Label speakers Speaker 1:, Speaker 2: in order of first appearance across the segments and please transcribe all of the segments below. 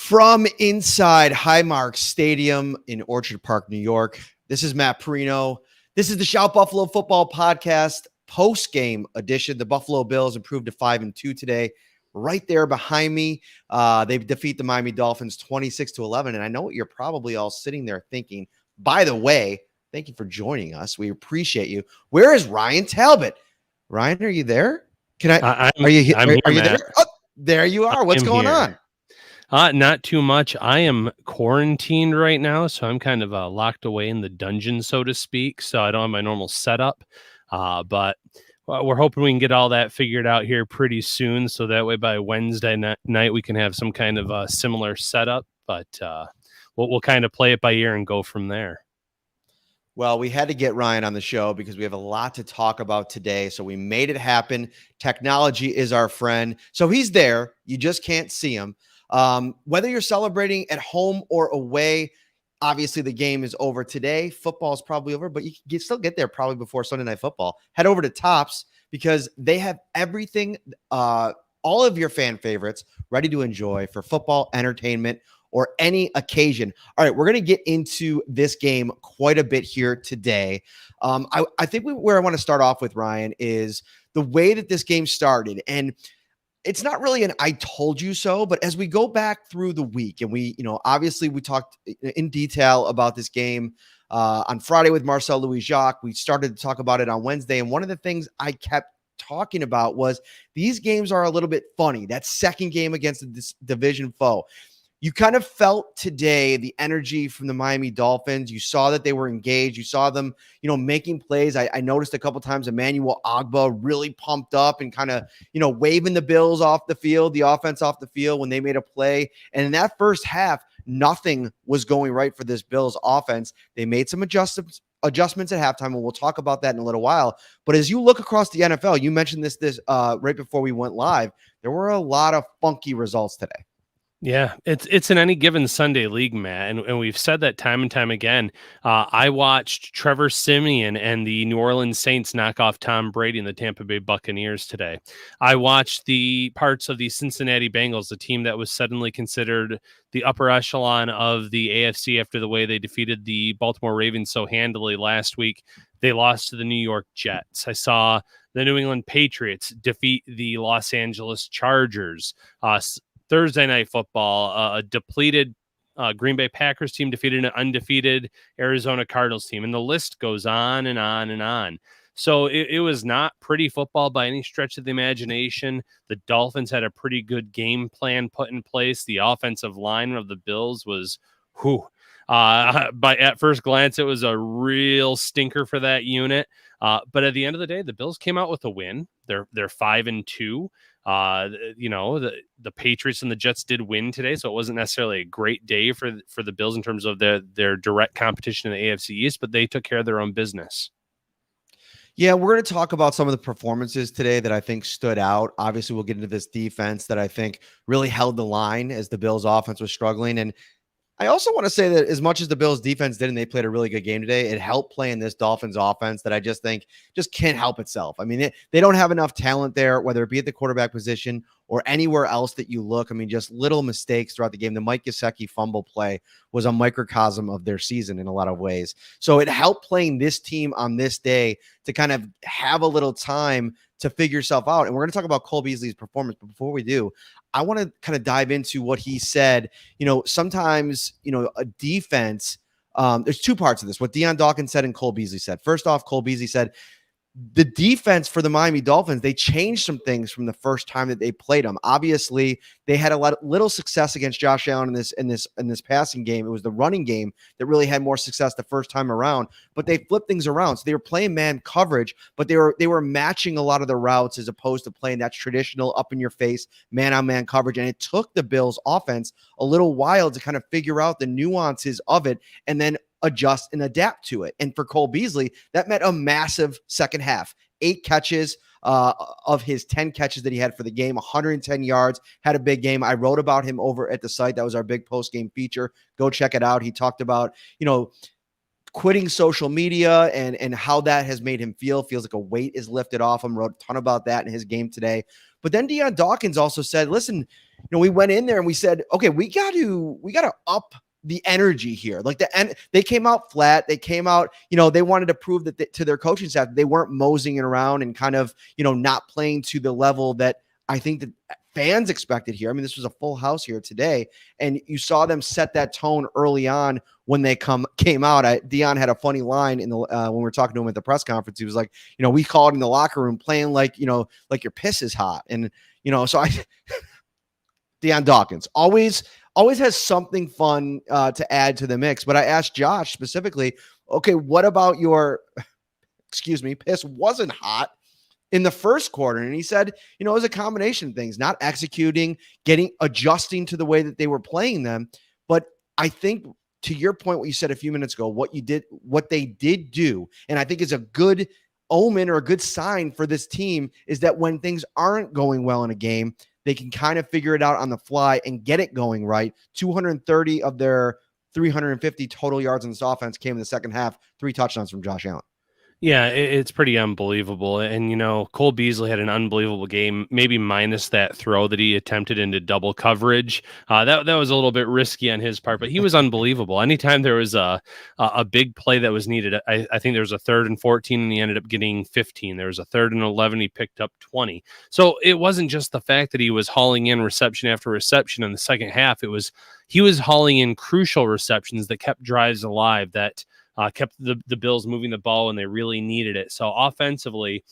Speaker 1: From inside Highmark Stadium in Orchard Park, New York, this is Matt Parrino. This is the Shout Buffalo Football Podcast post-game edition. The Buffalo Bills improved to 5-2 today. Right there behind me, they defeat the Miami Dolphins 26-11. And I know what you're probably all sitting there thinking. By the way, thank you for joining us. We appreciate you. Where is Ryan Talbot? Ryan, are you there?
Speaker 2: I'm here, Matt.
Speaker 1: There? Oh, there you are. What's going on?
Speaker 2: Not too much. I am quarantined right now, so I'm kind of locked away in the dungeon, so to speak. So I don't have my normal setup, but we're hoping we can get all that figured out here pretty soon, so that way by Wednesday night we can have some kind of similar setup. But we'll kind of play it by ear and go from there.
Speaker 1: Well, we had to get Ryan on the show because we have a lot to talk about today. So we made it happen. Technology is our friend. So he's there. You just can't see him. Whether you're celebrating at home or away, obviously the game is over today. Football is probably over, but you can still get there probably before Sunday Night Football. Head over to Tops because they have everything, all of your fan favorites ready to enjoy for football, entertainment, or any occasion. All right, we're going to get into this game quite a bit here today. I think where I want to start off with, Ryan, is the way that this game started. And it's not really an I told you so, but as we go back through the week and we, obviously we talked in detail about this game on Friday with Marcel Louis-Jacques. We started to talk about it on Wednesday. And one of the things I kept talking about was these games are a little bit funny. That second game against this division foe. You kind of felt today the energy from the Miami Dolphins. You saw that they were engaged. You saw them, making plays. I noticed a couple times Emmanuel Ogbah really pumped up and kind of, waving the Bills off the field, the offense off the field when they made a play. And in that first half, nothing was going right for this Bills offense. They made some adjustments at halftime, and we'll talk about that in a little while. But as you look across the NFL, you mentioned this right before we went live, there were a lot of funky results today.
Speaker 2: Yeah, it's an any given Sunday league, Matt, and we've said that time and time again. I watched Trevor Siemian and the New Orleans Saints knock off Tom Brady and the Tampa Bay Buccaneers today. I watched the parts of the Cincinnati Bengals, a team that was suddenly considered the upper echelon of the AFC after the way they defeated the Baltimore Ravens so handily last week. They lost to the New York Jets. I saw the New England Patriots defeat the Los Angeles Chargers. Thursday Night Football, a depleted Green Bay Packers team defeated an undefeated Arizona Cardinals team. And the list goes on and on and on. So it was not pretty football by any stretch of the imagination. The Dolphins had a pretty good game plan put in place. The offensive line of the Bills was, at first glance, it was a real stinker for that unit. But at the end of the day, the Bills came out with a win. They're 5-2. The Patriots and the Jets did win today, so it wasn't necessarily a great day for the Bills in terms of their direct competition in the AFC East, but they took care of their own business.
Speaker 1: Yeah, we're going to talk about some of the performances today that I think stood out. Obviously, we'll get into this defense that I think really held the line as the Bills offense was struggling. And I also want to say that as much as the Bills defense did, and they played a really good game today, it helped playing this Dolphins offense that I just think just can't help itself. I mean, they don't have enough talent there, whether it be at the quarterback position or anywhere else that you look. I mean, just little mistakes throughout the game. The Mike Gesicki fumble play was a microcosm of their season in a lot of ways. So it helped playing this team on this day to kind of have a little time to figure yourself out. And we're going to talk about Cole Beasley's performance. But before we do, I want to kind of dive into what he said. Sometimes, a defense, there's two parts of this, what Deion Dawkins said and Cole Beasley said. First off, Cole Beasley said, the defense for the Miami Dolphins, they changed some things from the first time that they played them. Obviously, they had little success against Josh Allen in this passing game. It was the running game that really had more success the first time around, but they flipped things around. So they were playing man coverage, but they were matching a lot of the routes as opposed to playing that traditional up in your face man-on-man coverage. And it took the Bills offense a little while to kind of figure out the nuances of it and then adjust and adapt to it. And for Cole Beasley, that meant a massive second half. 8 catches of his 10 catches that he had for the game, 110 yards, had a big game. I wrote about him over at the site. That was our big post-game feature. Go check it out. He talked about, quitting social media and how that has made him feel. Feels like a weight is lifted off him. Wrote a ton about that in his game today. But then Deion Dawkins also said, listen, we went in there and we said, okay, we got to up the energy here. Like they came out flat. They came out, they wanted to prove that to their coaching staff, they weren't moseying around and kind of, not playing to the level that I think that fans expected here. I mean, this was a full house here today, and you saw them set that tone early on when they came out. Dion had a funny line in the when we were talking to him at the press conference. He was like, we called in the locker room playing like like your piss is hot, and so Dion Dawkins always has something fun to add to the mix. But I asked Josh specifically, okay, what about your piss wasn't hot in the first quarter? And he said, it was a combination of things, not executing, adjusting to the way that they were playing them. But I think, to your point, what you said a few minutes ago, what they did do, and I think is a good omen or a good sign for this team, is that when things aren't going well in a game, they can kind of figure it out on the fly and get it going right. 230 of their 350 total yards in this offense came in the second half, 3 touchdowns from Josh Allen.
Speaker 2: Yeah, it's pretty unbelievable. And, Cole Beasley had an unbelievable game, maybe minus that throw that he attempted into double coverage. That was a little bit risky on his part, but he was unbelievable. Anytime there was a big play that was needed, I think there was a 3rd and 14 and he ended up getting 15. There was a 3rd and 11, he picked up 20. So it wasn't just the fact that he was hauling in reception after reception in the second half. He was hauling in crucial receptions that kept drives alive, that kept the Bills moving the ball when they really needed it. So offensively,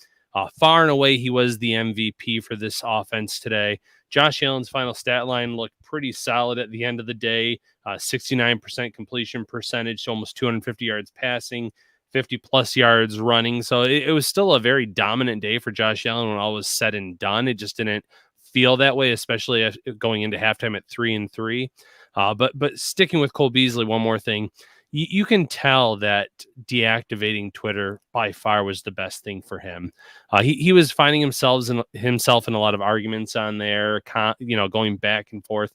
Speaker 2: far and away, he was the MVP for this offense today. Josh Allen's final stat line looked pretty solid at the end of the day. 69% completion percentage, so almost 250 yards passing, 50-plus yards running. So it was still a very dominant day for Josh Allen when all was said and done. It just didn't feel that way, especially going into halftime at 3-3. But sticking with Cole Beasley, one more thing. You can tell that deactivating Twitter by far was the best thing for him. He was finding himself in a lot of arguments on there, going back and forth.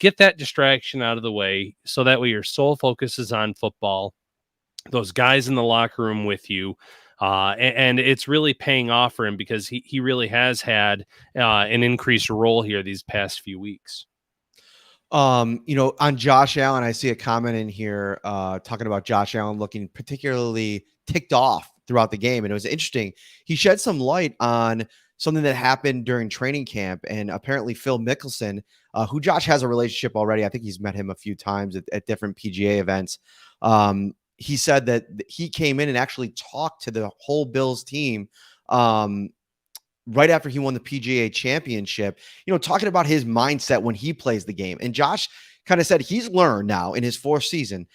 Speaker 2: Get that distraction out of the way so that way your sole focus is on football. Those guys in the locker room with you. And it's really paying off for him because he really has had an increased role here these past few weeks.
Speaker 1: On Josh Allen, I see a comment in here talking about Josh Allen looking particularly ticked off throughout the game. And it was interesting. He shed some light on something that happened during training camp. And apparently Phil Mickelson, who Josh has a relationship already, I think he's met him a few times at different PGA events. He said that he came in and actually talked to the whole Bills team right after he won the PGA championship, talking about his mindset when he plays the game. And Josh kind of said he's learned now in his 4th season,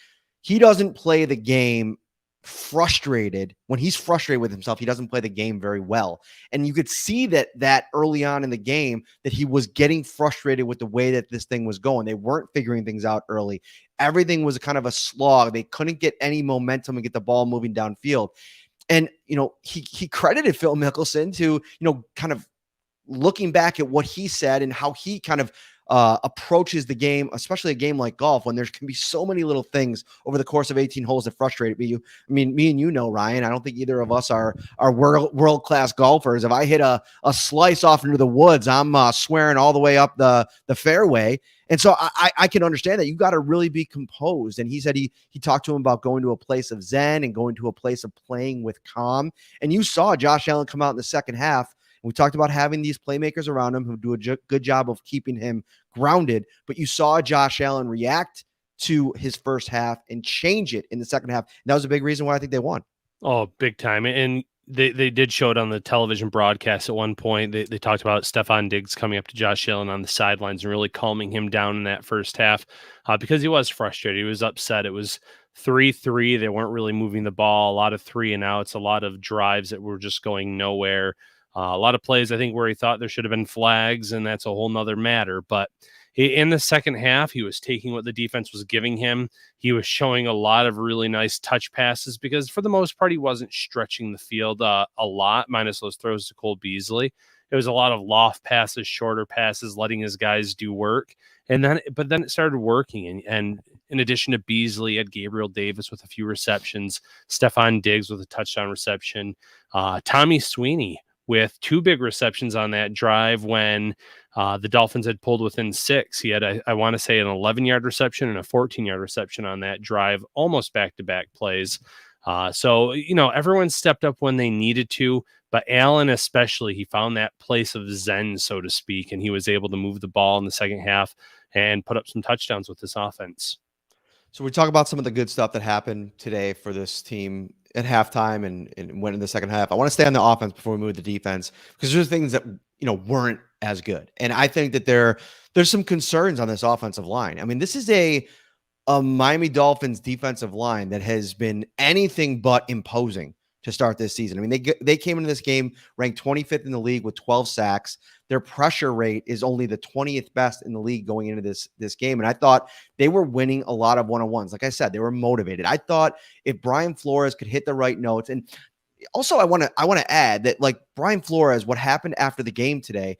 Speaker 1: he doesn't play the game frustrated. When he's frustrated with himself, he doesn't play the game very well. And you could see that early on in the game that he was getting frustrated with the way that this thing was going. They weren't figuring things out early. Everything was kind of a slog. They couldn't get any momentum and get the ball moving downfield. And, he credited Phil Mickelson to, kind of looking back at what he said and how he kind of approaches the game, especially a game like golf, when there can be so many little things over the course of 18 holes that frustrate me. I mean, me and Ryan, I don't think either of us are world-class golfers. If I hit a slice off into the woods, I'm swearing all the way up the fairway. And so I can understand that you got to really be composed. And he said he talked to him about going to a place of zen and going to a place of playing with calm. And you saw Josh Allen come out in the second half. We talked about having these playmakers around him who do a good job of keeping him grounded. But you saw Josh Allen react to his first half and change it in the second half. And that was a big reason why I think they won.
Speaker 2: Oh, big time. And they did show it on the television broadcast at one point. They talked about Stephon Diggs coming up to Josh Allen on the sidelines and really calming him down in that first half because he was frustrated. He was upset. It was 3-3. They weren't really moving the ball. A lot of 3 and outs, a lot of drives that were just going nowhere. A lot of plays, I think, where he thought there should have been flags, and that's a whole nother matter. But in the second half, he was taking what the defense was giving him. He was showing a lot of really nice touch passes because, for the most part, he wasn't stretching the field a lot, minus those throws to Cole Beasley. It was a lot of loft passes, shorter passes, letting his guys do work. But then it started working. And in addition to Beasley, had Gabriel Davis with a few receptions, Stephon Diggs with a touchdown reception, Tommy Sweeney with 2 big receptions on that drive when the Dolphins had pulled within 6. He had, I want to say, an 11-yard reception and a 14-yard reception on that drive, almost back-to-back plays. So, everyone stepped up when they needed to, but Allen especially, he found that place of zen, so to speak, and he was able to move the ball in the second half and put up some touchdowns with this offense.
Speaker 1: So we talk about some of the good stuff that happened today for this team at halftime and went in the second half. I want to stay on the offense before we move to the defense because there's things that weren't as good, and I think that there's some concerns on this offensive line. I mean, this is a Miami Dolphins defensive line that has been anything but imposing to start this season. I mean, they came into this game ranked 25th in the league with 12 sacks. Their pressure rate is only the 20th best in the league going into this game. And I thought they were winning a lot of one-on-ones. Like I said, they were motivated. I thought if Brian Flores could hit the right notes, and also I want to add that, like, Brian Flores, what happened after the game today,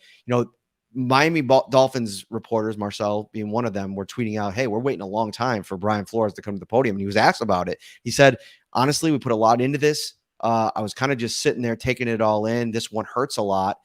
Speaker 1: Miami Dolphins reporters, Marcel being one of them, were tweeting out, hey, we're waiting a long time for Brian Flores to come to the podium. And he was asked about it. He said, honestly, we put a lot into this. I was kind of just sitting there taking it all in. This one hurts a lot.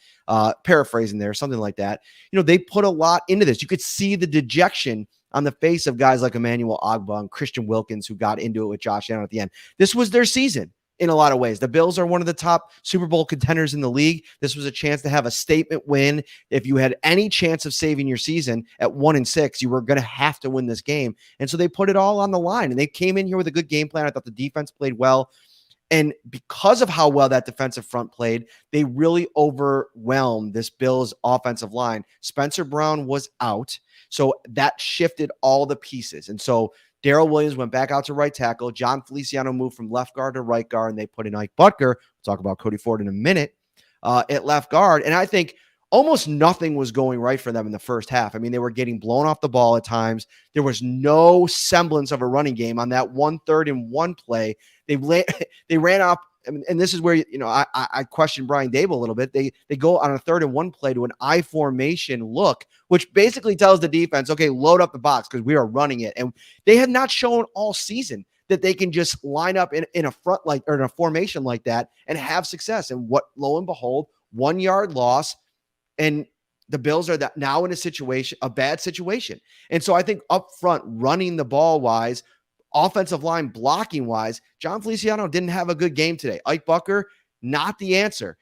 Speaker 1: Paraphrasing there, something like that. They put a lot into this. You could see the dejection on the face of guys like Emmanuel Ogbah and Christian Wilkins, who got into it with Josh Allen at the end. This was their season. In a lot of ways, the Bills are one of the top Super Bowl contenders in the league. This was a chance to have a statement win. If you had any chance of saving your season at 1-6, you were going to have to win this game. And so they put it all on the line, and they came in here with a good game plan. I thought the defense played well. And because of how well that defensive front played, they really overwhelmed this Bills offensive line. Spencer Brown was out, so that shifted all the pieces. And so Darrell Williams went back out to right tackle. John Feliciano moved from left guard to right guard, and they put in Ike Butker. We'll talk about Cody Ford in a minute at left guard. And I think almost nothing was going right for them in the first half. I mean, they were getting blown off the ball at times. There was no semblance of a running game on that 1-3-and-1 play. They ran up. And this is where, I question Brian Dable a little bit. They go on a 3rd-and-1 play to an I formation look, which basically tells the defense, okay, load up the box because we are running it. And they have not shown all season that they can just line up in a front or in a formation like that and have success. And lo and behold, 1 yard loss. And the Bills are now in a bad situation. And so I think up front, running the ball wise, offensive line blocking wise, John Feliciano didn't have a good game today. Ike Butker, not the answer.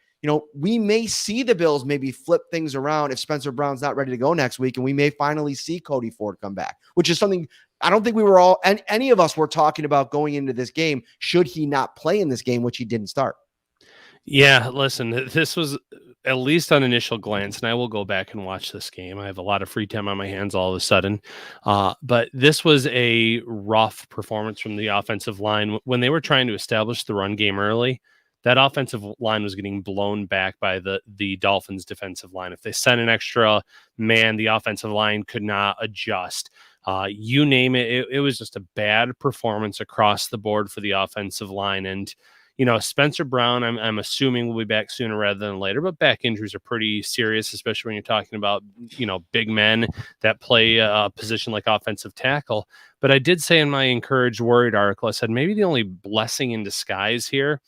Speaker 1: We may see the Bills maybe flip things around if Spencer Brown's not ready to go next week, and we may finally see Cody Ford come back, which is something I don't think we were all, and any of us were talking about going into this game, should he not play in this game, which he didn't start.
Speaker 2: Yeah, listen, this was, at least on initial glance, and I will go back and watch this game. I have a lot of free time on my hands all of a sudden. But this was a rough performance from the offensive line. When they were trying to establish the run game early, that offensive line was getting blown back by the Dolphins defensive line. If they sent an extra man, the offensive line could not adjust. You name it, it was just a bad performance across the board for the offensive line. And Spencer Brown, I'm assuming will be back sooner rather than later, but back injuries are pretty serious, especially when you're talking about, big men that play a position like offensive tackle. But I did say in my Encouraged Worried article, I said maybe the only blessing in disguise here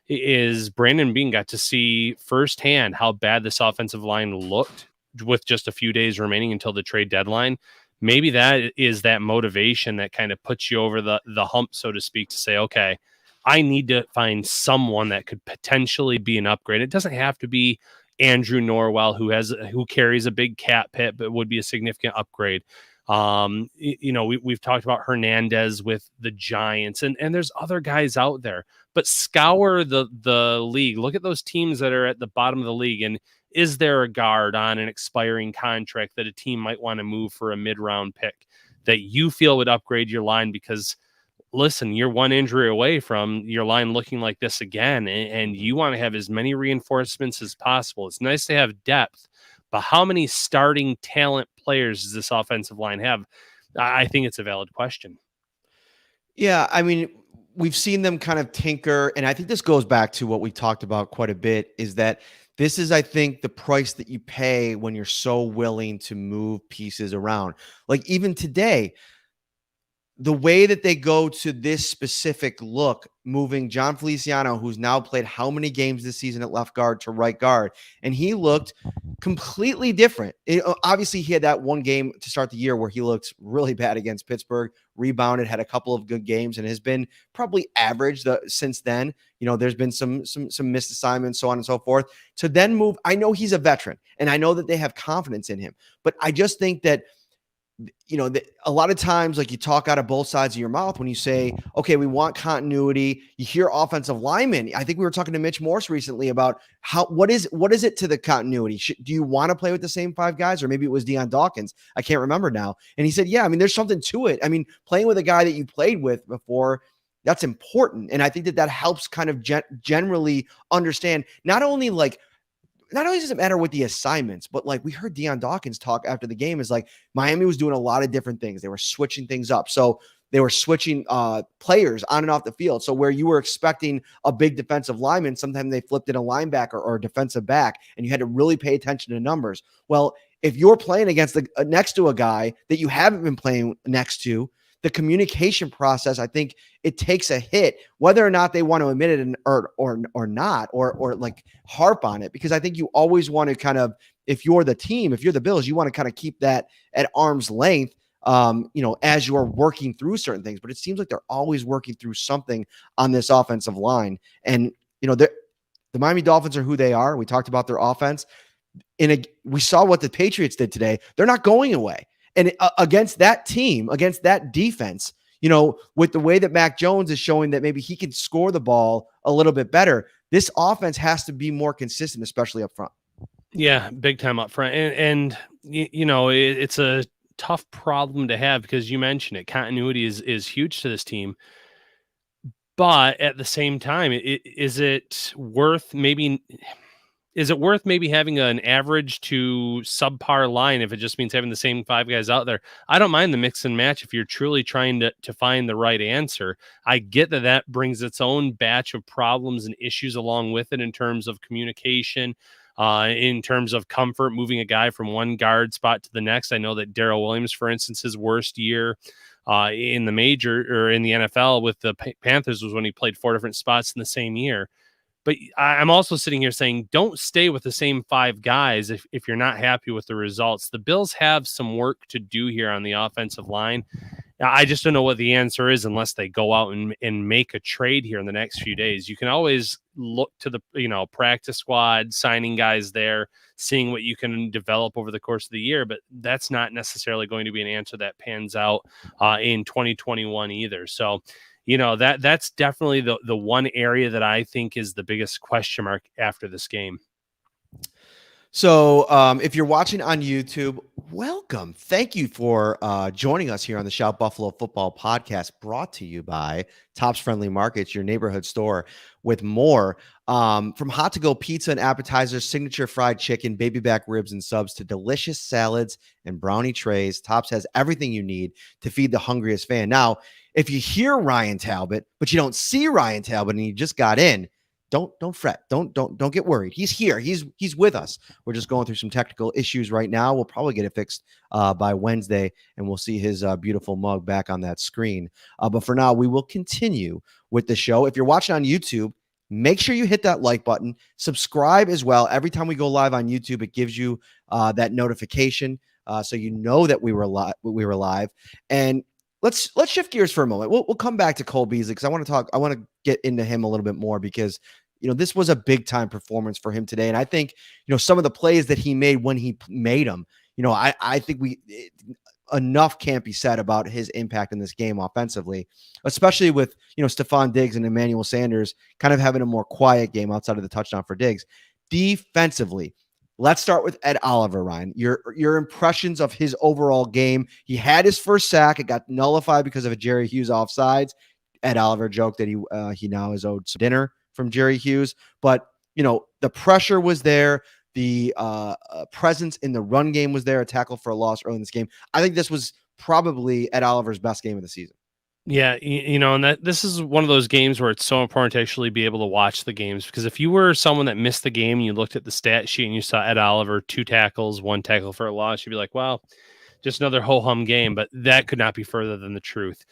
Speaker 2: is Brandon Beane got to see firsthand how bad this offensive line looked with just a few days remaining until the trade deadline. Maybe that is that motivation that kind of puts you over the hump, so to speak, to say, okay, I need to find someone that could potentially be an upgrade. It doesn't have to be Andrew Norwell, who carries a big cap hit, but would be a significant upgrade. We've talked about Hernandez with the Giants, and there's other guys out there. But scour the league. Look at those teams that are at the bottom of the league, and is there a guard on an expiring contract that a team might want to move for a mid-round pick that you feel would upgrade your line? Because listen, you're one injury away from your line looking like this again, and you want to have as many reinforcements as possible. It's nice to have depth, but how many starting talent players does this offensive line have? I think it's a valid question.
Speaker 1: Yeah, I mean, we've seen them kind of tinker, and I think this goes back to what we talked about quite a bit, is that this is, I think, the price that you pay when you're so willing to move pieces around. Like even today, the way that they go to this specific look, moving John Feliciano, who's now played how many games this season at left guard, to right guard, and he looked completely different. Obviously, he had that one game to start the year where he looked really bad against Pittsburgh, rebounded, had a couple of good games, and has been probably average since then. There's been some missed assignments, so on and so forth. To then move, I know he's a veteran, and I know that they have confidence in him, but I just think that a lot of times, like, you talk out of both sides of your mouth when you say, okay, we want continuity. You hear offensive linemen. I think we were talking to Mitch Morse recently about what is it to the continuity? Do you want to play with the same 5 guys? Or maybe it was Deion Dawkins. I can't remember now. And he said, yeah, I mean, there's something to it. I mean, playing with a guy that you played with before, that's important. And I think that helps kind of generally understand not only does it matter with the assignments, but like we heard Deion Dawkins talk after the game, is like Miami was doing a lot of different things. They were switching things up. So they were switching players on and off the field. So where you were expecting a big defensive lineman, sometimes they flipped in a linebacker or a defensive back, and you had to really pay attention to numbers. Well, if you're playing against next to a guy that you haven't been playing next to, the communication process, I think it takes a hit, whether or not they want to admit it or not, or like harp on it, because I think you always want to kind of, if you're the team, if you're the Bills, you want to kind of keep that at arm's length, as you're working through certain things. But it seems like they're always working through something on this offensive line. And, the Miami Dolphins are who they are. We talked about their offense. We saw what the Patriots did today. They're not going away. And against that team, against that defense, with the way that Mac Jones is showing that maybe he can score the ball a little bit better, this offense has to be more consistent, especially up front.
Speaker 2: Yeah, big time up front. And it's a tough problem to have, because you mentioned it. Continuity is huge to this team. But at the same time, is it worth maybe having an average to subpar line if it just means having the same 5 guys out there? I don't mind the mix and match if you're truly trying to find the right answer. I get that brings its own batch of problems and issues along with it in terms of communication, in terms of comfort, moving a guy from one guard spot to the next. I know that Darrell Williams, for instance, his worst year in the major or in the NFL with the Panthers was when he played 4 different spots in the same year. But I'm also sitting here saying, don't stay with the same 5 guys if you're not happy with the results. The Bills have some work to do here on the offensive line. I just don't know what the answer is unless they go out and make a trade here in the next few days. You can always look to the practice squad, signing guys there, seeing what you can develop over the course of the year, but that's not necessarily going to be an answer that pans out in 2021 either. So, that's definitely the one area that I think is the biggest question mark after this game.
Speaker 1: So if you're watching on YouTube, welcome. Thank you for joining us here on the Shout Buffalo Football Podcast, brought to you by Tops Friendly Markets, your neighborhood store with more. From hot to go pizza and appetizers, signature fried chicken, baby back ribs and subs, to delicious salads and brownie trays, Tops has everything you need to feed the hungriest fan. Now, if you hear Ryan Talbot, but you don't see Ryan Talbot and you just got in, don't fret. Don't get worried. He's here. He's with us. We're just going through some technical issues right now. We'll probably get it fixed by Wednesday, and we'll see his beautiful mug back on that screen. But for now, we will continue with the show. If you're watching on YouTube, make sure you hit that like button. Subscribe as well. Every time we go live on YouTube, it gives you that notification, so you know that we were live. And let's shift gears for a moment. We'll come back to Cole Beasley, because I want to get into him a little bit more, because this was a big time performance for him today. And I think some of the plays that he made when he made them, I think enough can't be said about his impact in this game offensively, especially with Stephon Diggs and Emmanuel Sanders kind of having a more quiet game outside of the touchdown for Diggs. Defensively, let's start with Ed Oliver, Ryan. Your impressions of his overall game. He had his first sack. It got nullified because of a Jerry Hughes offsides. Ed Oliver joked that he now is owed some dinner from Jerry Hughes. But, the pressure was there. The presence in the run game was there, a tackle for a loss early in this game. I think this was probably Ed Oliver's best game of the season.
Speaker 2: Yeah, and that this is one of those games where it's so important to actually be able to watch the games, because if you were someone that missed the game and you looked at the stat sheet and you saw Ed Oliver 2 tackles, 1 tackle for a loss, you'd be like, well, just another ho-hum game, but that could not be further than the truth.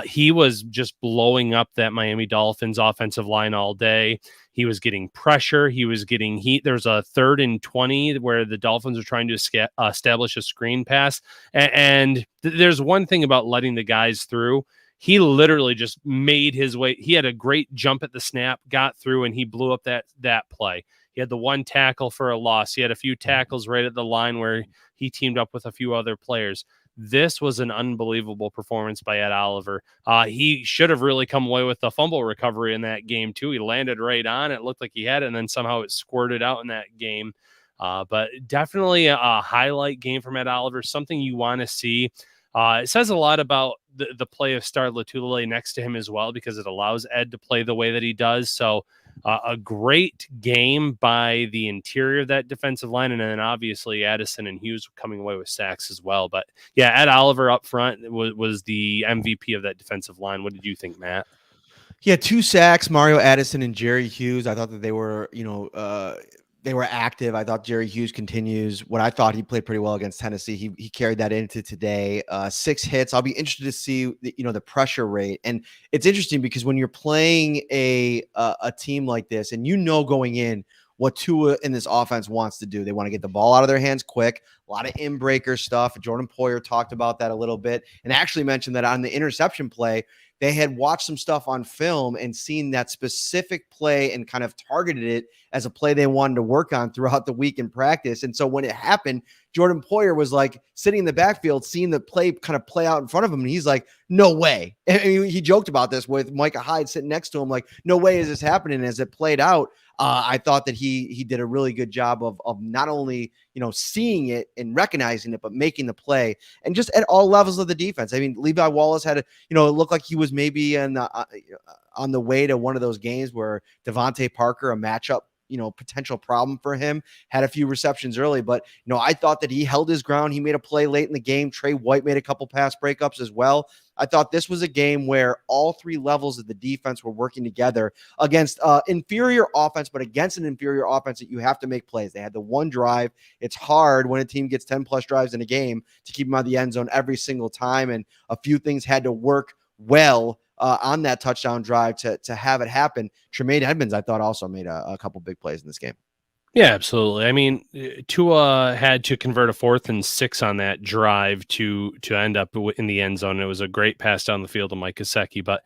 Speaker 2: He was just blowing up that Miami Dolphins offensive line all day. He was getting pressure. He was getting heat. There's a 3rd and 20 where the Dolphins are trying to establish a screen pass. And there's one thing about letting the guys through. He literally just made his way. He had a great jump at the snap, got through, and he blew up that play. He had the one tackle for a loss. He had a few tackles right at the line where he teamed up with a few other players. This was an unbelievable performance by Ed Oliver. He should have really come away with the fumble recovery in that game, too. He landed right on it. Looked like he had it, and then somehow it squirted out in that game. But definitely a highlight game from Ed Oliver, something you want to see. It says a lot about the play of Star Lotulelei next to him as well, because it allows Ed to play the way that he does. So a great game by the interior of that defensive line. And then obviously Addison and Hughes coming away with sacks as well. But yeah, Ed Oliver up front was the MVP of that defensive line. What did you think, Matt?
Speaker 1: Yeah, 2 sacks, Mario Addison and Jerry Hughes. I thought that they were, they were active. I thought Jerry Hughes continues what I thought he played pretty well against Tennessee. He carried that into today. 6 hits. I'll be interested to see the pressure rate. And it's interesting because when you're playing a team like this, and going in what Tua in this offense wants to do, they want to get the ball out of their hands quick. A lot of in-breaker stuff. Jordan Poyer talked about that a little bit, and actually mentioned that on the interception play, they had watched some stuff on film and seen that specific play and kind of targeted it as a play they wanted to work on throughout the week in practice. And so when it happened, Jordan Poyer was like sitting in the backfield, seeing the play kind of play out in front of him. And he's like, no way. And he joked about this with Micah Hyde sitting next to him, like, no way is this happening. As it played out, I thought that he did a really good job of not only, seeing it and recognizing it, but making the play, and just at all levels of the defense. I mean, Levi Wallace had it looked like he was maybe on the way to one of those games where Devontae Parker, a matchup, potential problem for him, had a few receptions early, but I thought that he held his ground. He made a play late in the game. Trey White made a couple pass breakups as well. I thought this was a game where all 3 levels of the defense were working together against inferior offense, but against an inferior offense that you have to make plays. They had the one drive. It's hard when a team gets 10 plus drives in a game to keep them out of the end zone every single time. And a few things had to work well on that touchdown drive to have it happen. Tremaine Edmonds, I thought, also made a couple big plays in this game.
Speaker 2: Yeah, absolutely. I mean, Tua had to convert a 4th and 6 on that drive to end up in the end zone. It was a great pass down the field to Mike Gesicki. But,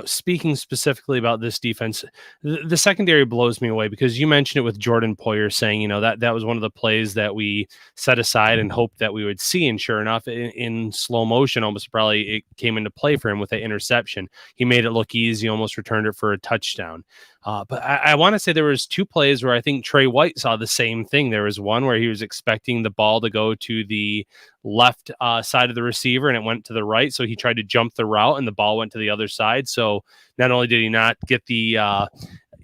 Speaker 2: speaking specifically about this defense, the secondary blows me away, because you mentioned it with Jordan Poyer saying, that was one of the plays that we set aside and hoped that we would see. And sure enough, in slow motion, almost probably it came into play for him with that interception. He made it look easy, almost returned it for a touchdown. But I want to say there was 2 plays where I think Trey White saw the same thing. There was one where he was expecting the ball to go to the left side of the receiver, and it went to the right. So he tried to jump the route, and the ball went to the other side. So not only did he not get the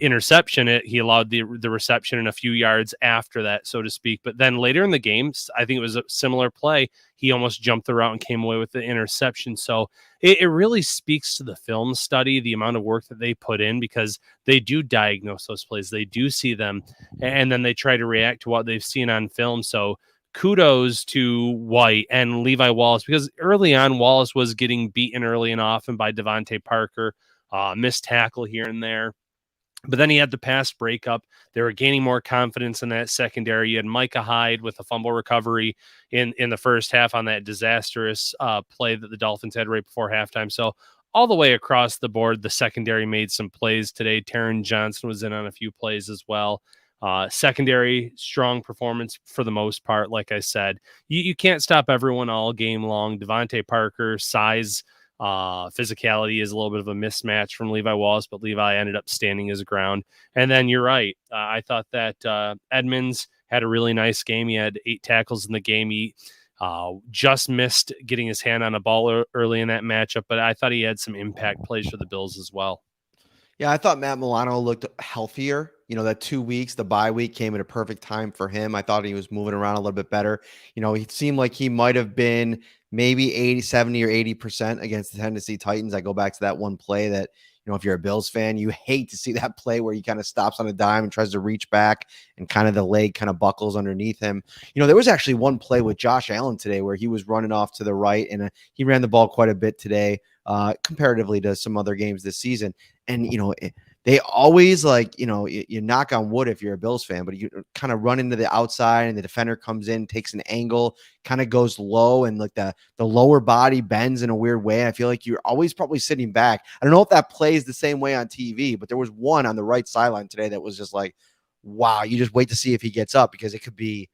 Speaker 2: interception, he allowed the reception in a few yards after that, so to speak. But then later in the game, I think it was a similar play. He almost jumped the route and came away with the interception. So it really speaks to the film study, the amount of work that they put in, because they do diagnose those plays. They do see them, and then they try to react to what they've seen on film. So kudos to White and Levi Wallace, because early on, Wallace was getting beaten early and often by Devontae Parker, missed tackle here and there. But then he had the pass breakup. They were gaining more confidence in that secondary. You had Micah Hyde with a fumble recovery in the first half on that disastrous play that the Dolphins had right before halftime. So all the way across the board, the secondary made some plays today. Taron Johnson was in on a few plays as well. Secondary, strong performance for the most part. Like I said, you can't stop everyone all game long. Devontae Parker, size, physicality is a little bit of a mismatch from Levi Wallace, but Levi ended up standing his ground. And then you're right. I thought that Edmonds had a really nice game. He had 8 tackles in the game. He just missed getting his hand on a ball early in that matchup, but I thought he had some impact plays for the Bills as well.
Speaker 1: Yeah, I thought Matt Milano looked healthier. That 2 weeks, the bye week came at a perfect time for him. I thought he was moving around a little bit better. He seemed like he might have been maybe 70 or 80% against the Tennessee Titans. I go back to that one play that, if you're a Bills fan, you hate to see that play where he kind of stops on a dime and tries to reach back and kind of the leg kind of buckles underneath him. There was actually one play with Josh Allen today where he was running off to the right, and he ran the ball quite a bit today, comparatively to some other games this season. And, they always you knock on wood if you're a Bills fan, but you kind of run into the outside and the defender comes in, takes an angle, kind of goes low, and like the lower body bends in a weird way. I feel like you're always probably sitting back. I don't know if that plays the same way on TV, but there was one on the right sideline today that was just like, wow, you just wait to see if he gets up, because it could be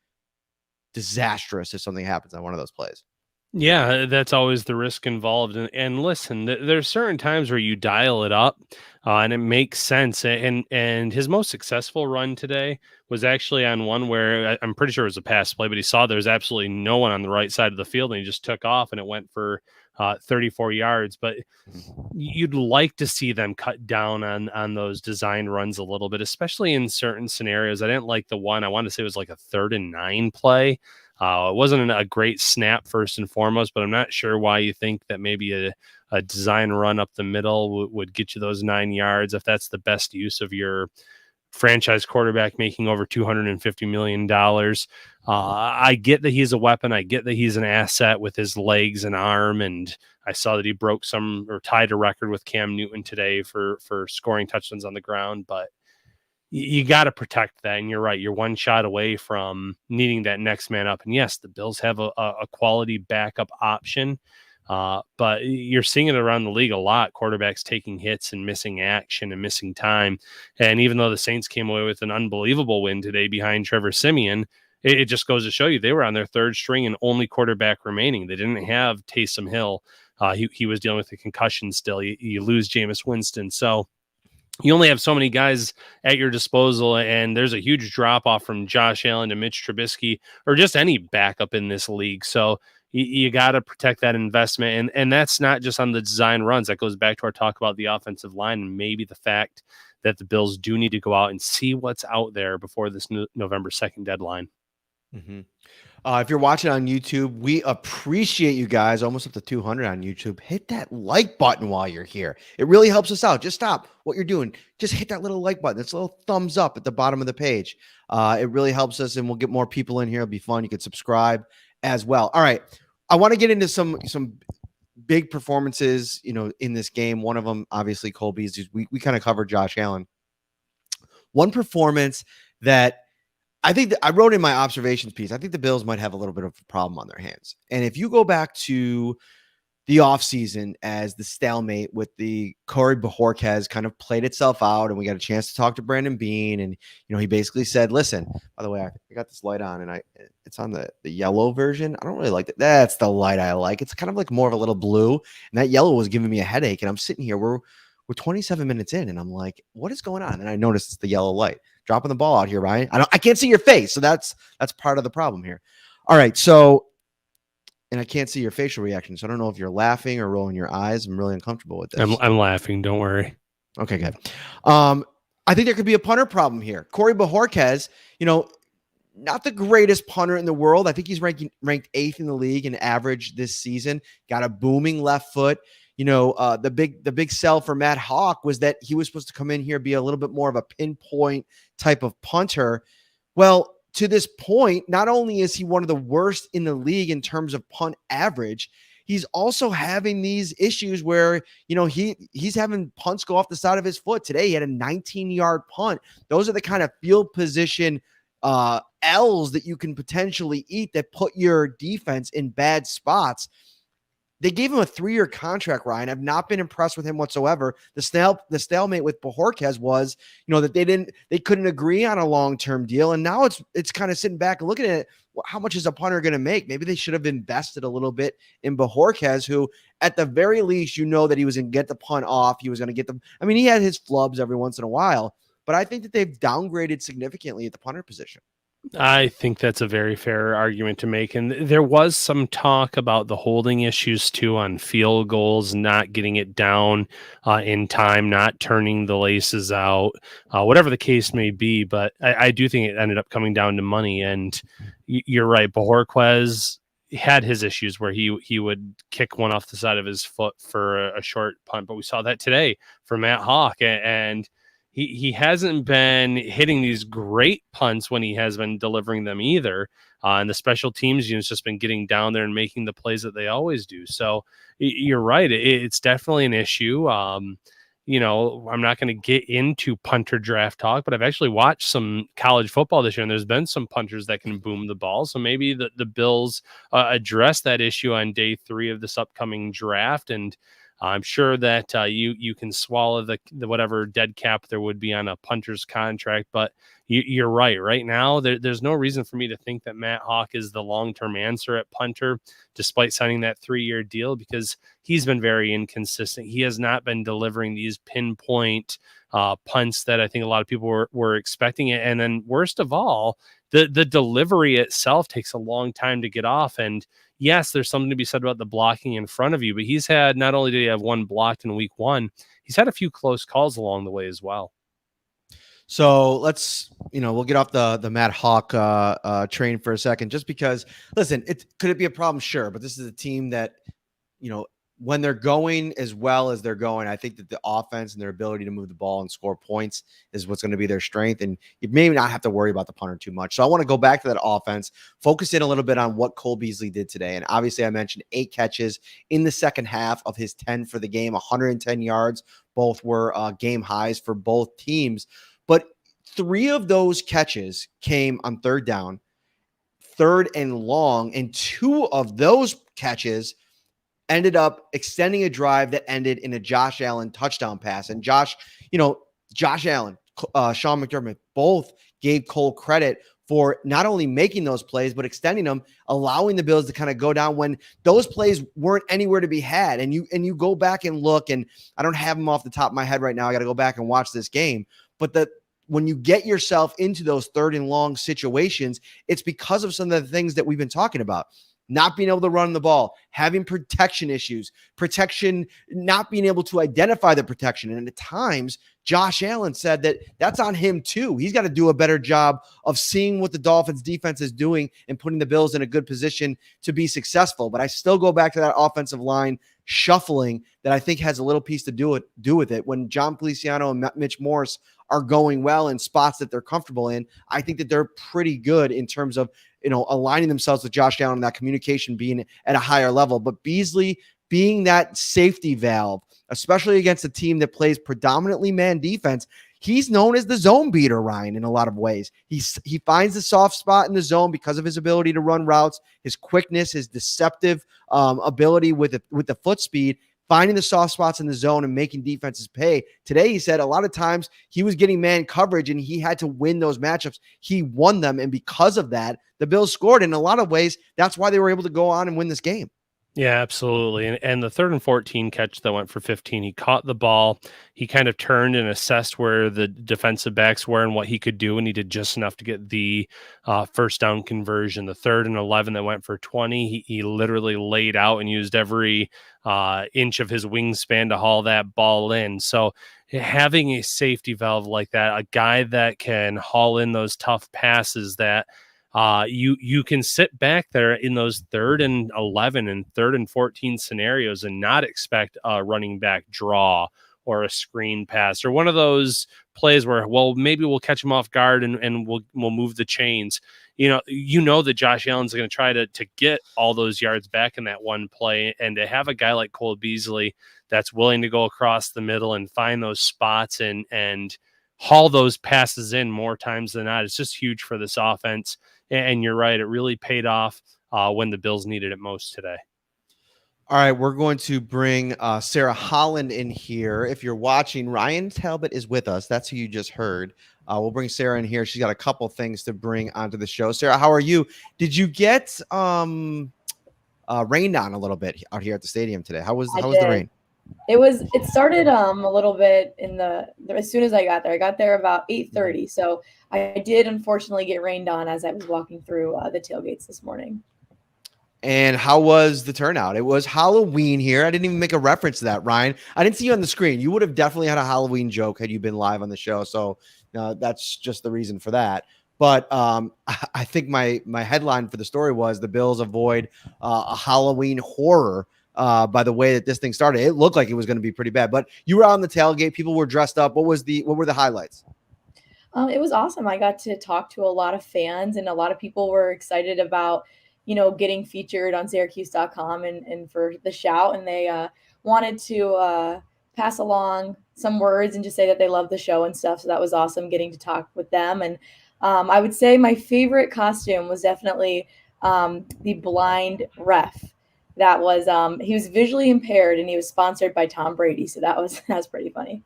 Speaker 1: disastrous if something happens on one of those plays.
Speaker 2: Yeah, that's always the risk involved. And listen, there's certain times where you dial it up, and it makes sense. And his most successful run today was actually on one where I'm pretty sure it was a pass play, but he saw there was absolutely no one on the right side of the field, and he just took off, and it went for 34 yards. But you'd like to see them cut down on those design runs a little bit, especially in certain scenarios. I didn't like the one, I wanted to say it was like a 3rd and 9 play. It wasn't a great snap first and foremost, but I'm not sure why you think that maybe a design run up the middle would get you those 9 yards if that's the best use of your franchise quarterback making over $250 million. I get that he's a weapon. I get that he's an asset with his legs and arm, and I saw that he broke some or tied a record with Cam Newton today for scoring touchdowns on the ground, but you got to protect that. And you're right. You're one shot away from needing that next man up. And yes, the Bills have a quality backup option, but you're seeing it around the league a lot. Quarterbacks taking hits and missing action and missing time. And even though the Saints came away with an unbelievable win today behind Trevor Siemian, it just goes to show you they were on their 3rd string and only quarterback remaining. They didn't have Taysom Hill. He was dealing with a concussion still. You lose Jameis Winston. So you only have so many guys at your disposal, and there's a huge drop off from Josh Allen to Mitch Trubisky or just any backup in this league. So you got to protect that investment. And that's not just on the design runs. That goes back to our talk about the offensive line and maybe the fact that the Bills do need to go out and see what's out there before this November 2nd deadline.
Speaker 1: Mm-hmm. If you're watching on YouTube, we appreciate you guys. Almost up to 200 on YouTube. Hit that like button while you're here. It really helps us out. Just stop what you're doing. Just hit that little like button. It's a little thumbs up at the bottom of the page. It really helps us, and we'll get more people in here. It'll be fun. You can subscribe as well. All right. I want to get into some big performances, in this game. One of them, obviously, Cole Beasley. We kind of covered Josh Allen. One performance that I think that I wrote in my observations piece, I think the Bills might have a little bit of a problem on their hands. And if you go back to the offseason as the stalemate with the Corey Bojorquez kind of played itself out, and we got a chance to talk to Brandon Beane, and he basically said, listen, by the way, I got this light on, and it's on the yellow version. I don't really like that. That's the light I like. It's kind of like more of a little blue, and that yellow was giving me a headache. And I'm sitting here, we're 27 minutes in, and I'm like, what is going on? And I noticed it's the yellow light. Dropping the ball out here, Ryan. I can't see your face, so that's part of the problem here. All right, so, and I can't see your facial reaction, so I don't know if you're laughing or rolling your eyes. I'm really uncomfortable with this.
Speaker 2: I'm laughing. Don't worry.
Speaker 1: Okay, good. I think there could be a punter problem here. Corey Bojorquez, not the greatest punter in the world. I think he's ranked 8th in the league in average this season. Got a booming left foot. The big sell for Matt Hawk was that he was supposed to come in here, be a little bit more of a pinpoint type of punter. Well, to this point, not only is he one of the worst in the league in terms of punt average, he's also having these issues where, he's having punts go off the side of his foot. Today, he had a 19-yard punt. Those are the kind of field position L's that you can potentially eat that put your defense in bad spots. They gave him a 3-year contract, Ryan. I've not been impressed with him whatsoever. The stalemate with Bojorquez was, that they couldn't agree on a long-term deal. And now it's kind of sitting back and looking at it. How much is a punter going to make? Maybe they should have invested a little bit in Bojorquez, who at the very least, that he was going to get the punt off. He was going to get them. I mean, he had his flubs every once in a while, but I think that they've downgraded significantly at the punter position.
Speaker 2: I think that's a very fair argument to make. And there was some talk about the holding issues too on field goals, not getting it down in time, not turning the laces out, whatever the case may be. But I do think it ended up coming down to money. And you're right. Bojorquez, had his issues where he would kick one off the side of his foot for a short punt, but we saw that today for Matt Hawk, and he hasn't been hitting these great punts when he has been delivering them either. And the special teams unit's just been getting down there and making the plays that they always do. So you're right. It's definitely an issue. You know, I'm not going to get into punter draft talk, but I've actually watched some college football this year, and there's been some punters that can boom the ball. So maybe the Bills address that issue on day 3 of this upcoming draft. And I'm sure that you can swallow the whatever dead cap there would be on a punter's contract, but you're right. Right now, there's no reason for me to think that Matt Hawk is the long-term answer at punter, despite signing that 3-year deal, because he's been very inconsistent. He has not been delivering these pinpoint punts that I think a lot of people were expecting. And then worst of all, the delivery itself takes a long time to get off. And yes, there's something to be said about the blocking in front of you, but he's had, not only did he have one blocked in week 1, he's had a few close calls along the way as well.
Speaker 1: So let's, we'll get off the Matt Hawk train for a second, just because, listen, could it be a problem? Sure. But this is a team that, when they're going as well as they're going, I think that the offense and their ability to move the ball and score points is what's going to be their strength. And you may not have to worry about the punter too much. So I want to go back to that offense, focus in a little bit on what Cole Beasley did today. And obviously I mentioned 8 catches in the second half of his 10 for the game, 110 yards. Both were game highs for both teams. But 3 of those catches came on 3rd down, 3rd and long, and 2 of those catches ended up extending a drive that ended in a Josh Allen touchdown pass. And Josh Allen, Sean McDermott, both gave Cole credit for not only making those plays, but extending them, allowing the Bills to kind of go down when those plays weren't anywhere to be had. And you go back and look, and I don't have them off the top of my head right now. I got to go back and watch this game. But when you get yourself into those 3rd and long situations, it's because of some of the things that we've been talking about. Not being able to run the ball, having protection issues, not being able to identify the protection. And at times, Josh Allen said that that's on him too. He's got to do a better job of seeing what the Dolphins defense is doing and putting the Bills in a good position to be successful. But I still go back to that offensive line shuffling that I think has a little piece to do with it. When John Feliciano and Mitch Morse are going well in spots that they're comfortable in, I think that they're pretty good in terms of, aligning themselves with Josh Allen and that communication being at a higher level. But Beasley being that safety valve, especially against a team that plays predominantly man defense, he's known as the zone beater, Ryan, in a lot of ways. He finds the soft spot in the zone because of his ability to run routes, his quickness, his deceptive ability with the foot speed, finding the soft spots in the zone and making defenses pay. Today, he said a lot of times he was getting man coverage and he had to win those matchups. He won them. And because of that, the Bills scored. In a lot of ways, that's why they were able to go on and win this game.
Speaker 2: Yeah, absolutely. And the 3rd and 14 catch that went for 15, he caught the ball. He kind of turned and assessed where the defensive backs were and what he could do, and he did just enough to get the first down conversion. The 3rd and 11 that went for 20, he literally laid out and used every inch of his wingspan to haul that ball in. So having a safety valve like that, a guy that can haul in those tough passes that you can sit back there in those 3rd and 11 and 3rd and 14 scenarios and not expect a running back draw or a screen pass or one of those plays where, well, maybe we'll catch him off guard and we'll move the chains. That Josh Allen's going to try to get all those yards back in that one play, and to have a guy like Cole Beasley that's willing to go across the middle and find those spots and haul those passes in more times than not, it's just huge for this offense. And you're right, it really paid off when the Bills needed it most today.
Speaker 1: All right, we're going to bring Sarah Holland in here. If you're watching, Ryan Talbot is with us. That's who you just heard. We'll bring Sarah in here. She's got a couple things to bring onto the show. Sarah, how are you? Did you get rained on a little bit out here at the stadium today? How was the rain?
Speaker 3: It started a little bit as soon as I got there. I got there about 8:30. So I did unfortunately get rained on as I was walking through the tailgates this morning.
Speaker 1: And how was the turnout? It was Halloween here. I didn't even make a reference to that, Ryan. I didn't see you on the screen. You would have definitely had a Halloween joke had you been live on the show. So that's just the reason for that. But I think my headline for the story was the Bills avoid a Halloween horror by the way that this thing started. It looked like it was going to be pretty bad. But you were on the tailgate. People were dressed up. What were the highlights?
Speaker 3: It was awesome. I got to talk to a lot of fans, and a lot of people were excited about, getting featured on Syracuse.com and for the shout. And they wanted to pass along some words and just say that they love the show and stuff. So that was awesome getting to talk with them. And I would say my favorite costume was definitely the blind ref. That was he was visually impaired, and he was sponsored by Tom Brady. So that was pretty funny.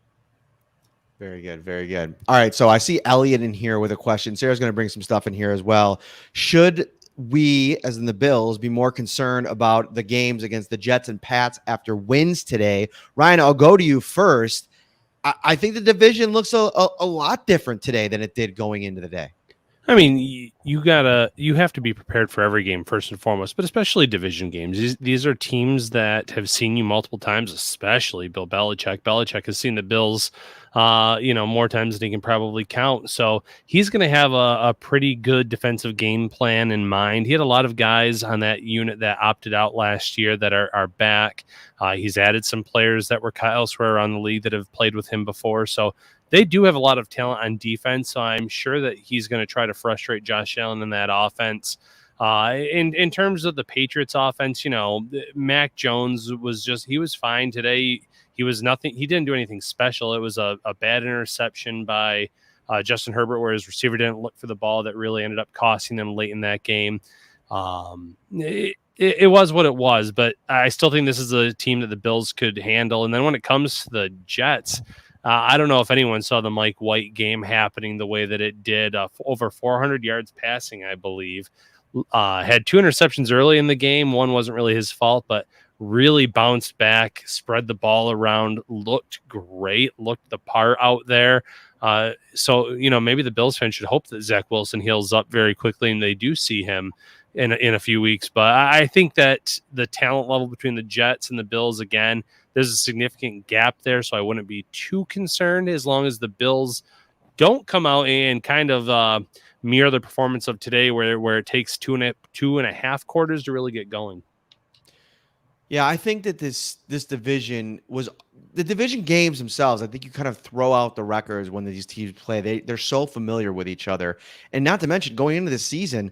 Speaker 1: Very good. Very good. All right. So I see Elliot in here with a question. Sarah's going to bring some stuff in here as well. Should we, as in the Bills, be more concerned about the games against the Jets and Pats after wins today? Ryan, I'll go to you first. I think the division looks a lot different today than it did going into the day.
Speaker 2: I mean, you have to be prepared for every game first and foremost, but especially division games. These are teams that have seen you multiple times, especially Bill Belichick. Belichick has seen the Bills, more times than he can probably count. So he's going to have a pretty good defensive game plan in mind. He had a lot of guys on that unit that opted out last year that are back. He's added some players that were elsewhere around the league that have played with him before. So they do have a lot of talent on defense, so I'm sure that he's going to try to frustrate Josh Allen in that offense. In terms of the Patriots offense, Mac Jones he was fine today. He was nothing. He didn't do anything special. It was a bad interception by Justin Herbert where his receiver didn't look for the ball that really ended up costing them late in that game. It was what it was, but I still think this is a team that the Bills could handle. And then when it comes to the Jets, I don't know if anyone saw the Mike White game happening the way that it did. Over 400 yards passing, I believe. Had 2 interceptions early in the game. One wasn't really his fault, but really bounced back, spread the ball around, looked great, looked the part out there. So maybe the Bills fans should hope that Zach Wilson heals up very quickly and they do see him in a few weeks. But I think that the talent level between the Jets and the Bills, again, there's a significant gap there, so I wouldn't be too concerned as long as the Bills don't come out and kind of mirror the performance of today where it takes two and a half quarters to really get going.
Speaker 1: Yeah, I think that this division was the division games themselves. I think you kind of throw out the records when these teams play. They're so familiar with each other. And not to mention going into the season,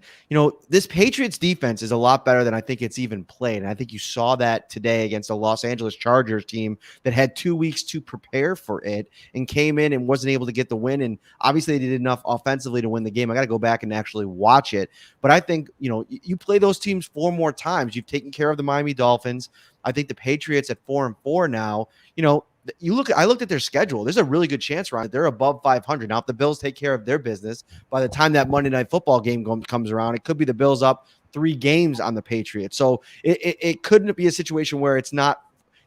Speaker 1: this Patriots defense is a lot better than I think it's even played. And I think you saw that today against the Los Angeles Chargers team that had 2 weeks to prepare for it and came in and wasn't able to get the win. And obviously they did enough offensively to win the game. I got to go back and actually watch it. But I think, you play those teams 4 more times. You've taken care of the Miami Dolphins. I think the Patriots at 4-4 now, I looked at their schedule. There's a really good chance, Ryan, they're above 500. Now, if the Bills take care of their business, by the time that Monday Night Football game comes around, it could be the Bills up 3 games on the Patriots. So it couldn't be a situation where it's not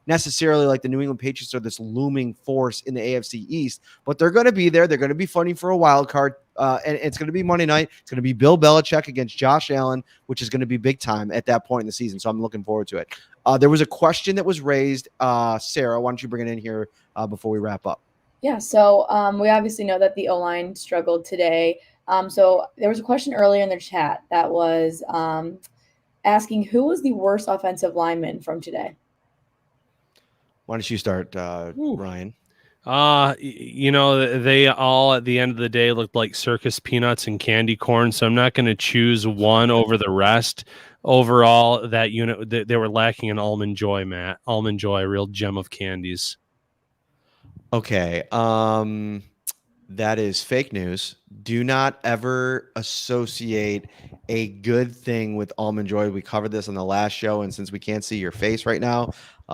Speaker 1: necessarily like the New England Patriots are this looming force in the AFC East, but they're going to be there. They're going to be fighting for a wild card. And it's going to be Monday night. It's going to be Bill Belichick against Josh Allen, which is going to be big time at that point in the season. So I'm looking forward to it. There was a question that was raised. Sarah, why don't you bring it in here before we wrap up?
Speaker 3: Yeah, so we obviously know that the O-line struggled today. So there was a question earlier in the chat that was asking who was the worst offensive lineman from today?
Speaker 1: Why don't you start, Ryan?
Speaker 2: They all at the end of the day looked like circus peanuts and candy corn. So I'm not going to choose one over the rest. Overall, that unit, they were lacking an Almond Joy, Matt. Almond Joy, a real gem of candies.
Speaker 1: Okay. That is fake news. Do not ever associate a good thing with Almond Joy. We covered this on the last show, and since we can't see your face right now,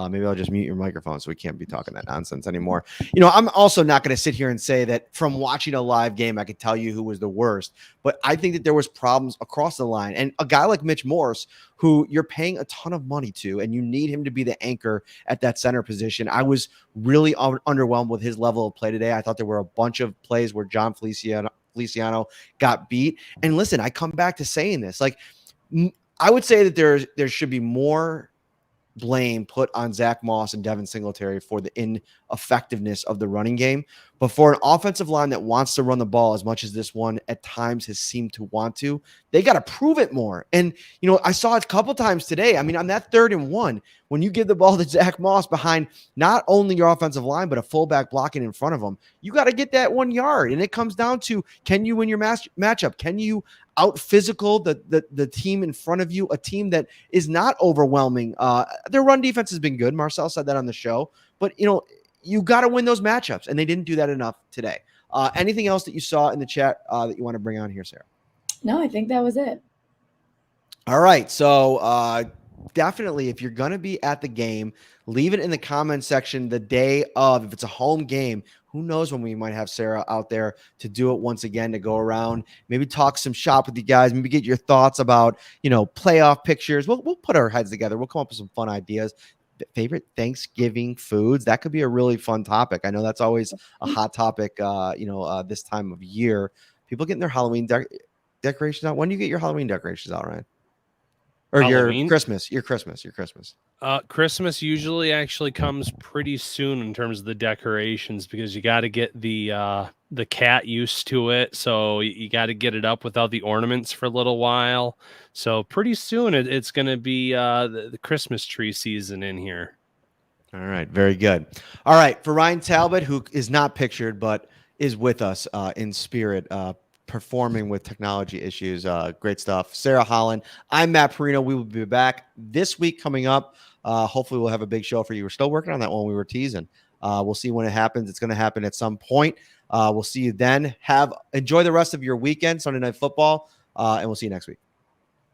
Speaker 1: maybe I'll just mute your microphone so we can't be talking that nonsense anymore. I'm also not going to sit here and say that from watching a live game, I could tell you who was the worst, but I think that there was problems across the line. And a guy like Mitch Morse, who you're paying a ton of money to, and you need him to be the anchor at that center position. I was really underwhelmed with his level of play today. I thought there were a bunch of plays where John Feliciano got beat. And listen, I come back to saying this, like, I would say that there should be more blame put on Zach Moss and Devin Singletary for the ineffectiveness of the running game. But for an offensive line that wants to run the ball as much as this one at times has seemed to want to, they got to prove it more. And, I saw it a couple times today. I mean, on that 3rd and 1, when you give the ball to Zach Moss behind not only your offensive line, but a fullback blocking in front of him, you got to get that 1 yard. And it comes down to, can you win your matchup? Can you out physical the team in front of you, a team that is not overwhelming? Their run defense has been good. Marcel said that on the show. But, you got to win those matchups, and they didn't do that enough today. Anything else that you saw in the chat that you want to bring on here, Sarah?
Speaker 3: No, I think that was it.
Speaker 1: All right. So definitely, if you're going to be at the game, leave it in the comment section the day of. If it's a home game, who knows when we might have Sarah out there to do it once again, to go around, maybe talk some shop with you guys, maybe get your thoughts about, playoff pictures. We'll put our heads together. We'll come up with some fun ideas. Favorite Thanksgiving foods. That could be a really fun topic. I know that's always a hot topic, this time of year. People getting their Halloween decorations out. When do you get your Halloween decorations out, Ryan? Or
Speaker 2: Halloween?
Speaker 1: your Christmas.
Speaker 2: Christmas usually actually comes pretty soon in terms of the decorations, because you got to get the cat used to it. So you got to get it up without the ornaments for a little while. So pretty soon it's going to be the Christmas tree season in here.
Speaker 1: All right. Very good. All right. For Ryan Talbot, who is not pictured, but is with us in spirit, performing with technology issues. Great stuff. Sarah Holland. I'm Matt Parrino. We will be back this week coming up. Hopefully we'll have a big show for you. We're still working on that one we were teasing. We'll see when it happens. It's going to happen at some point. We'll see you then. Enjoy the rest of your weekend, Sunday Night Football, and we'll see you next week.